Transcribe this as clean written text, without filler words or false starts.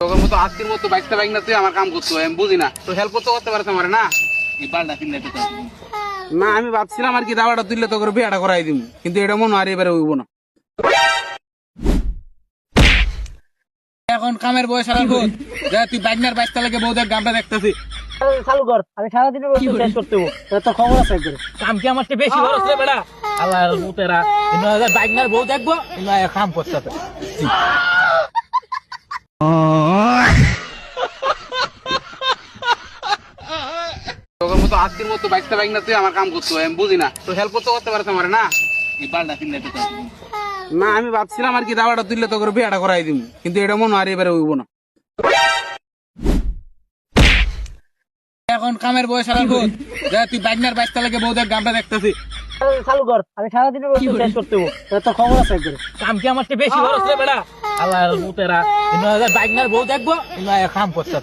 তোর মতো আজকের মতো বাইকটা বাইক না তুই আমার কাম করছো আমি বুঝি না তো হেল্প করতে পারছ আমার না এই বালটা কিনলে তো না আমি ভাবছিলাম আর কি দাওয়াটা তুললে তোকে বিয়াটা করাই দিব কিন্তু এটা মনে আর এবারে হইব না এখন কামের বয়স আর ভোর যা তুই বাইকনার বাইকটা লাগে বউ দেখ গামটা দেখতেছি চালু কর। আমি সারাদিনের বস্তু শেষ করতে হবো। তোর খবর আছে একবারে। কাম কি আমার চেয়ে বেশি খরচ রে বেটা আল্লাহ মুতেরা বাইক নার বউ দেখবো কাম করতে তোর মতো আজকের মতো বাইকটা বাইক না তুই আমার কাম করছো আমি বুঝি না তো হেল্প করতে পারছ আমার না এই বালটা কিনলে তো না আমি ভাবছিলাম আর কি দাওয়াটা তুললে তোকে বিয়াটা করাই দিব কিন্তু এটা মনে আর এবারে হইব না এখন কামের বয়স আর ভোর যা তুই বাইকনার বাইকটা লাগে বউ দেখ গামটা দেখতেছি চালু কর। আমি সারাদিনের বস্তু শেষ করতে হবো। তোর খবর আছে একবারে। কাম কি আমার চেয়ে বেশি খরচ রে বেটা আল্লাহ মুতেরা বাইক নার বউ দেখবো কাম করতে